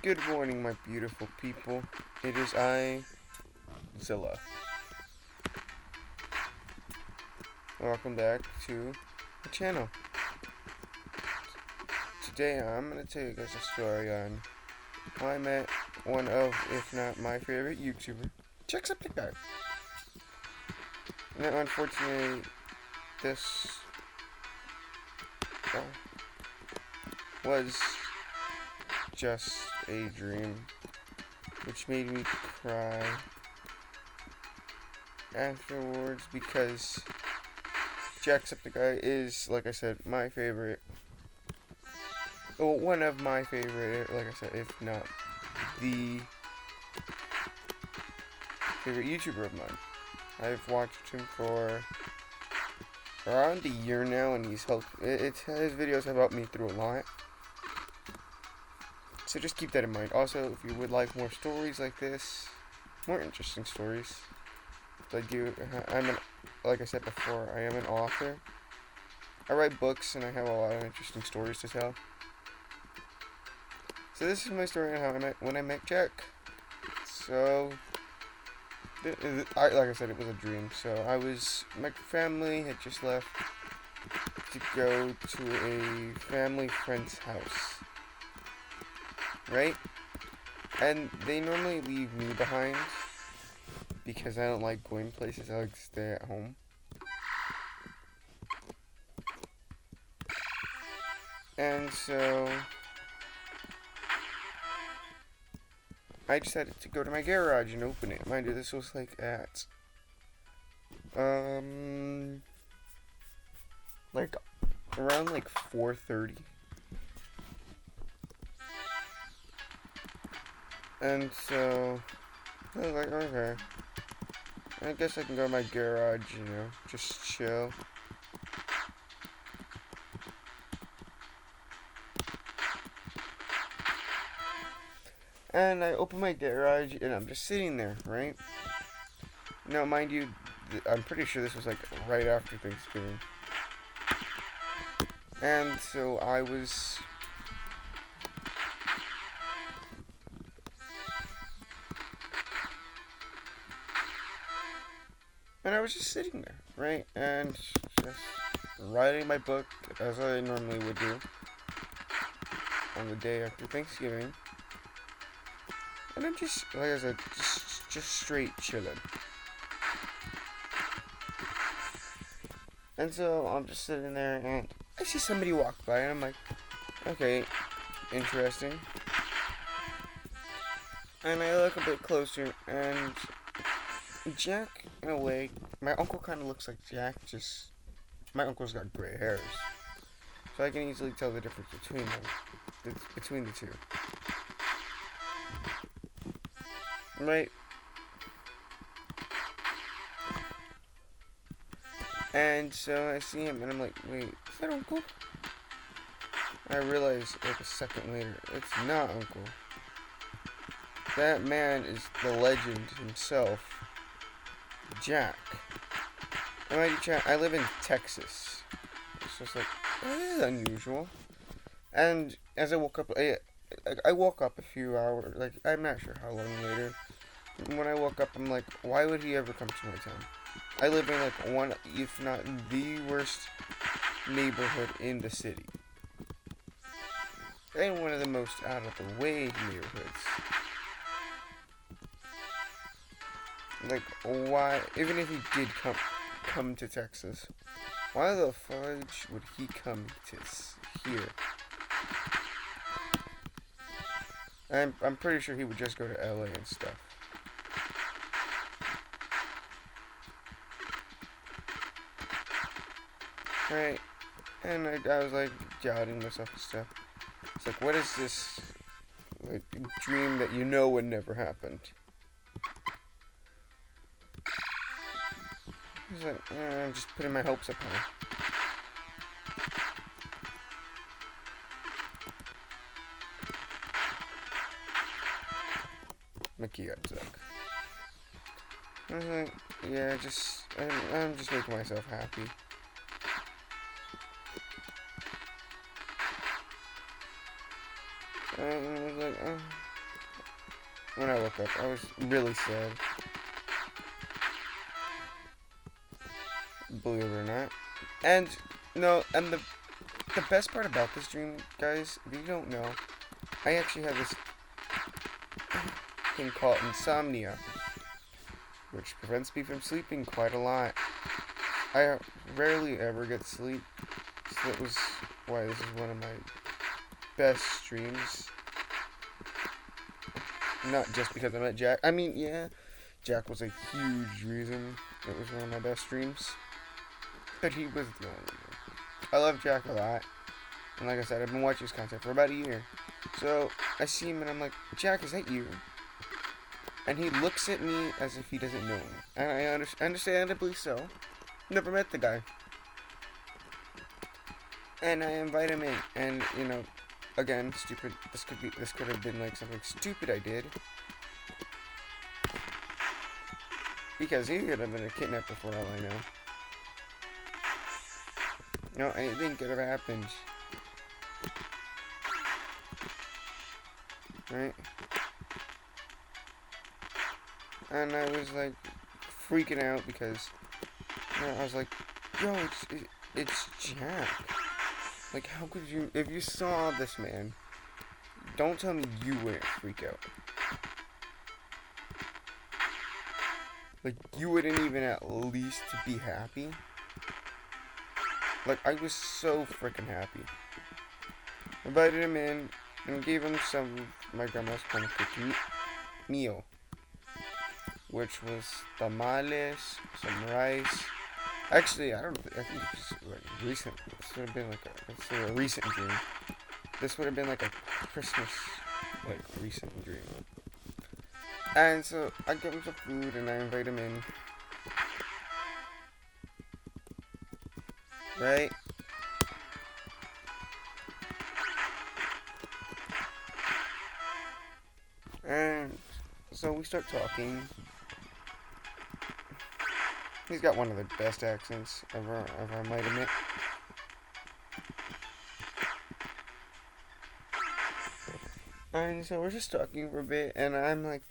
Good morning, my beautiful people. It is I, Zilla. Welcome back to the channel. Today I'm going to tell you guys a story on how I met one of, if not my favorite YouTuber, Jacksepticeye. Now, unfortunately, this was just a dream, which made me cry afterwards because Jacksepticeye is, like I said, my favorite. Well, one of my favorite, like I said, if not the favorite YouTuber of mine. I've watched him for around a year now, and he's helped. His videos have helped me through a lot. So just keep that in mind. Also, if you would like more stories like this, more interesting stories, like like I said before, I am an author. I write books, and I have a lot of interesting stories to tell. So this is my story on how when I met Jack. So, like I said, it was a dream. So my family had just left to go to a family friend's house, right? And they normally leave me behind because I don't like going places. I like to stay at home. And so I decided to go to my garage and open it. Mind you, this was like at like around like 4:30. And so I was like, okay, I guess I can go to my garage, just chill. And I open my garage, and I'm just sitting there, right? Now, mind you, I'm pretty sure this was like right after Thanksgiving. And so I was just sitting there, right? And just writing my book as I normally would do on the day after Thanksgiving. And I'm just, like I said, just straight chilling. And so I'm just sitting there, and I see somebody walk by, and I'm like, okay, interesting. And I look a bit closer, and Jack, in a way, my uncle kind of looks like Jack, just, my uncle's got gray hairs. So I can easily tell the difference between them, between the two. Right? And so I see him, and I'm like, wait, is that Uncle? I realize, like, a second later, it's not Uncle. That man is the legend himself, Jack. I live in Texas. It's just like, this is unusual. And as I woke up, I woke up a few hours, like, I'm not sure how long later. When I woke up, I'm like, why would he ever come to my town? I live in, like, one, if not the worst neighborhood in the city. And one of the most out-of-the-way neighborhoods. Like, why, even if he did come to Texas, why the fudge would he come to here? I'm pretty sure he would just go to LA and stuff. Right? And I was like doubting myself and stuff. It's like, what is this like dream that would never happen? He's like, I'm just putting my hopes up high. My key got stuck. I was like, yeah, I'm just making myself happy. And I was like, oh. when I woke up. I was really sad. Believe it or not. And, no, and the best part about this dream, guys, if you don't know, I actually have this thing called insomnia, which prevents me from sleeping quite a lot. I rarely ever get sleep, so that was why this is one of my best streams. Not just because I met Jack. I mean, yeah, Jack was a huge reason it was one of my best streams, but he was the only reason. I love Jack a lot, and like I said, I've been watching his content for about a year. So I see him and I'm like, Jack, is that you? And he looks at me as if he doesn't know me, and I understandably so. Never met the guy. And I invite him in, and you know, again, stupid. This could have been like something stupid I did, because he could have been a kidnapper for all I know. No, anything could have happened. Right? And I was like freaking out because I was like, yo, it's Jack. Like, how could you, if you saw this man, don't tell me you wouldn't freak out. Like, you wouldn't even at least be happy. Like, I was so freaking happy. Invited him in and gave him some of my grandma's home cooked meal, which was tamales, some rice. Actually, I think it's like recent. This would have been like a recent dream. This would have been like a Christmas, like, recent dream. And so I give him some food and I invite him in. Right? And so we start talking. He's got one of the best accents ever I might admit. And so we're just talking for a bit, and I'm like,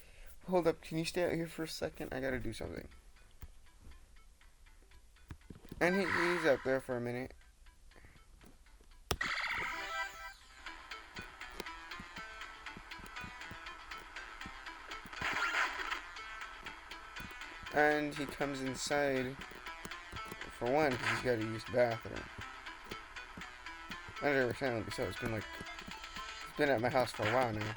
hold up, can you stay out here for a second? I gotta do something. And he's out there for a minute. And he comes inside, for one, because he's got to use the bathroom. I never sounded so it's been at my house for a while now.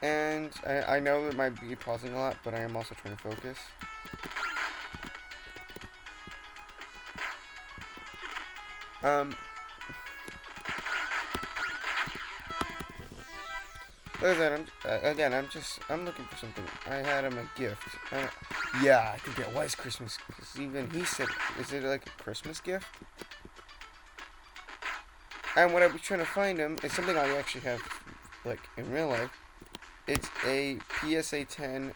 And I know it might be pausing a lot, but I am also trying to focus. Like I said, I'm looking for something. I had him a gift. Yeah, I think it was Christmas. Because even he said, is it like a Christmas gift? And what I was trying to find him is something I actually have, like, in real life. It's a PSA 10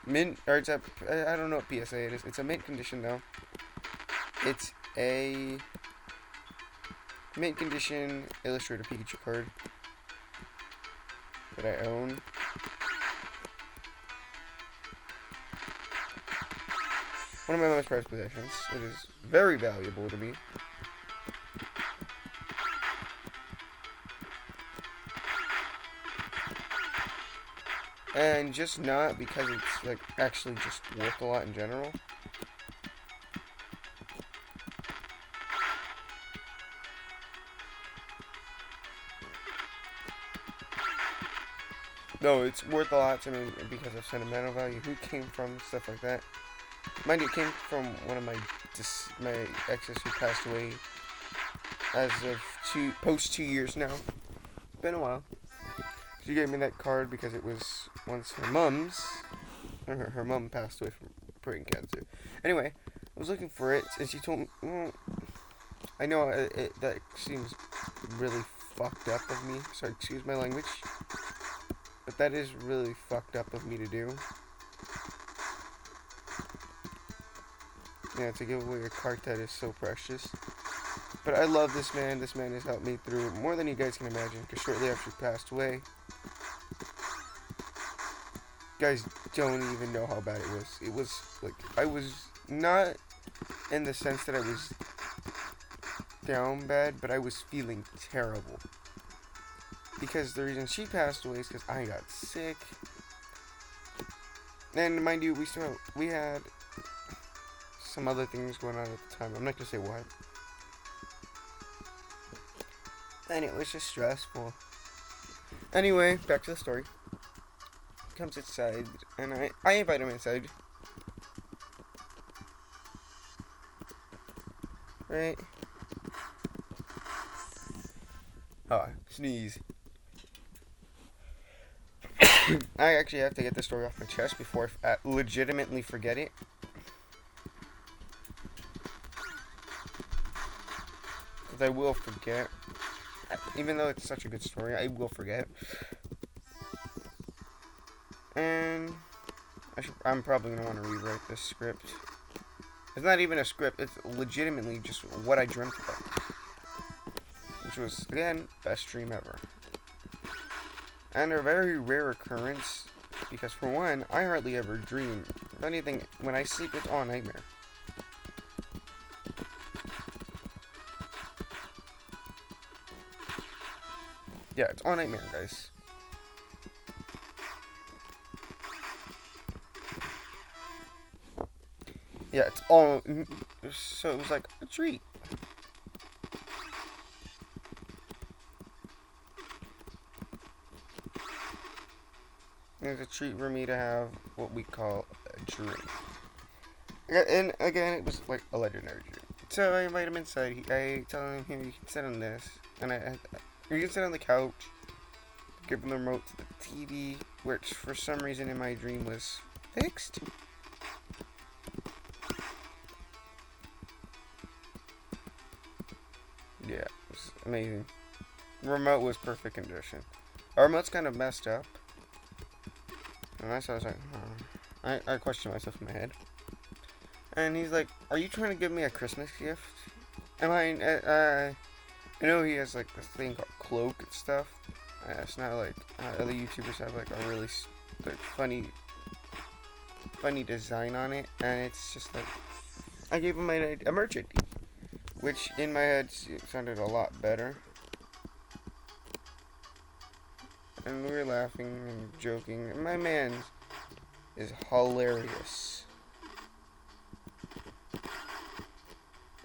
mint, or it's a, I don't know what PSA it is. It's a mint condition, though. It's a mint condition Illustrator Pikachu card that I own. One of my most prized possessions. It is very valuable to me. And just not because it's, like, actually just worth a lot in general. No, it's worth a lot to me because of sentimental value, who it came from, stuff like that. Mind you, it came from one of my exes who passed away as of post 2 years now. It's been a while. She gave me that card because it was once her mom's. Her mom passed away from brain cancer. Anyway, I was looking for it, and she told me, well, I know that seems really fucked up of me, so excuse my language, but that is really fucked up of me to do. Yeah, to give away a card that is so precious. But I love this man. This man has helped me through more than you guys can imagine, because shortly after he passed away, guys don't even know how bad it was. It was like, I was not in the sense that I was down bad, but I was feeling terrible. Because the reason she passed away is because I got sick. And mind you, we had some other things going on at the time. I'm not gonna say what. And it was just stressful. Anyway, back to the story. Comes inside, and I invite him inside. Right? Oh, sneeze. I actually have to get this story off my chest before I legitimately forget it. Because I will forget. Even though it's such a good story, I will forget. And I'm probably going to want to rewrite this script. It's not even a script, it's legitimately just what I dreamt about. Which was, again, best dream ever. And a very rare occurrence, because for one, I hardly ever dream. If anything, when I sleep, it's all nightmare. Yeah, it's all nightmare, guys. Yeah, it's all... So it was like a treat. It was a treat for me to have what we call a dream. And again, it was like a legendary dream. So I invite him inside. I tell him, here, you can sit on this. And you can sit on the couch. Give him the remote to the TV, which for some reason in my dream was fixed. Yeah, it was amazing. The remote was perfect condition. Our remote's kind of messed up. And I was like, I questioned myself in my head. And he's like, are you trying to give me a Christmas gift? And I know he has like this thing called Cloak and stuff. It's not like other YouTubers have like a really like, funny design on it. And it's just like, I gave him a merchant, which in my head sounded a lot better. And we were laughing and joking. And my man is hilarious.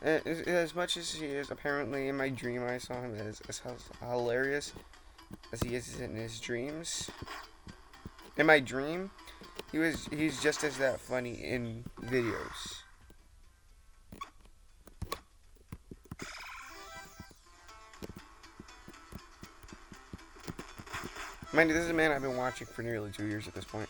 As much as he is, apparently in my dream I saw him as hilarious as he is in his dreams. In my dream, he's just as that funny in videos. Mind you, this is a man I've been watching for nearly 2 years at this point.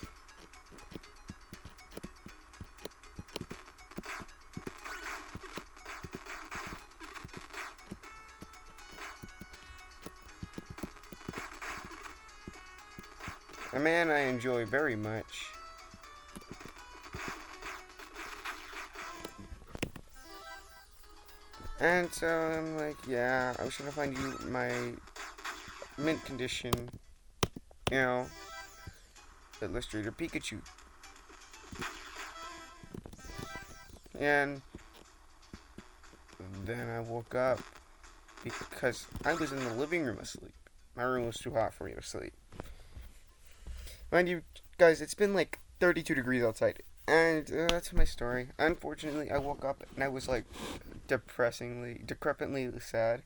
A man I enjoy very much. And so I'm like, yeah, I was trying to find you my mint condition, you know, Illustrator Pikachu. And then I woke up because I was in the living room asleep. My room was too hot for me to sleep. Mind you, guys, it's been like 32 degrees outside. And that's my story. Unfortunately, I woke up and I was like decrepitly sad.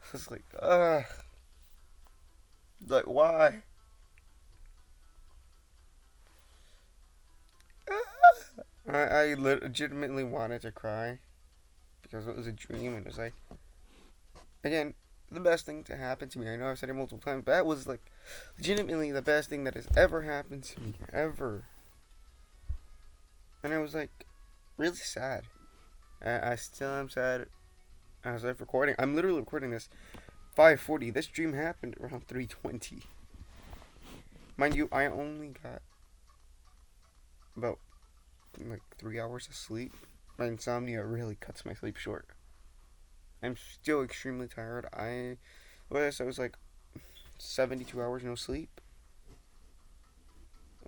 I was like, ugh. Like, why? I legitimately wanted to cry because it was a dream and it was like, again, the best thing to happen to me. I know I've said it multiple times, but that was like legitimately the best thing that has ever happened to me, ever. And I was like really sad. I still am sad. I was like recording. I'm literally recording this 5:40. This dream happened around 3:20. Mind you, I only got about like 3 hours of sleep. My insomnia really cuts my sleep short. I'm still extremely tired. I was like 72 hours no sleep.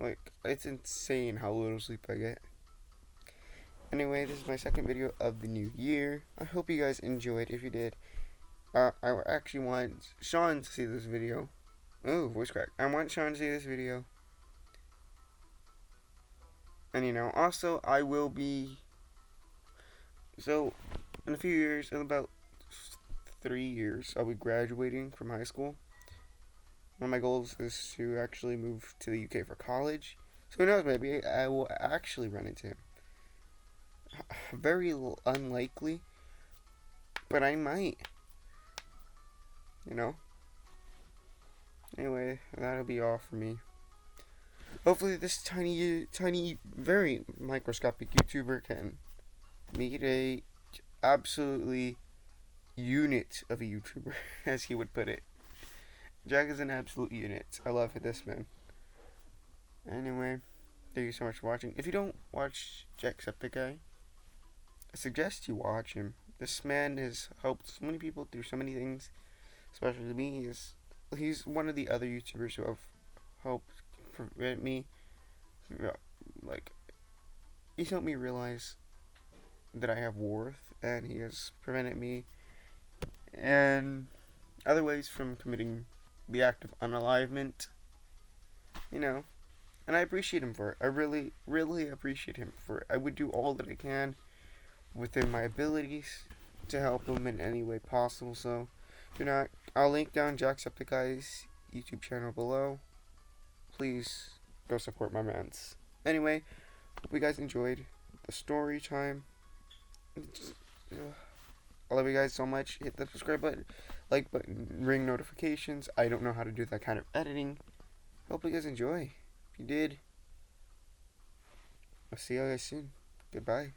Like, it's insane how little sleep I get. Anyway, this is my second video of the new year. I hope you guys enjoyed. If you did, I actually want Sean to see this video. Oh, voice crack. I want Sean to see this video. And also, I will be. So, in a few years, in about 3 years, I'll be graduating from high school. One of my goals is to actually move to the UK for college. So, who knows, maybe I will actually run into him. Very unlikely, but I might. Anyway, that'll be all for me. Hopefully this tiny, very microscopic YouTuber can meet a absolutely unit of a YouTuber, as he would put it. Jack is an absolute unit. I love this man. Anyway, thank you so much for watching. If you don't watch Jacksepticeye, I suggest you watch him. This man has helped so many people through so many things, especially me. He's one of the other YouTubers who have helped prevent me. Like, he's helped me realize that I have worth, and he has prevented me and other ways from committing the act of unalivement. And I appreciate him for it. I really, really appreciate him for it. I would do all that I can within my abilities to help him in any way possible. So, I'll link down Jacksepticeye's YouTube channel below. Please go support my mans. Anyway, hope you guys enjoyed the story time. I love you guys so much. Hit the subscribe button, like button, ring notifications. I don't know how to do that kind of editing. Hope you guys enjoy. If you did, I'll see you guys soon. Goodbye.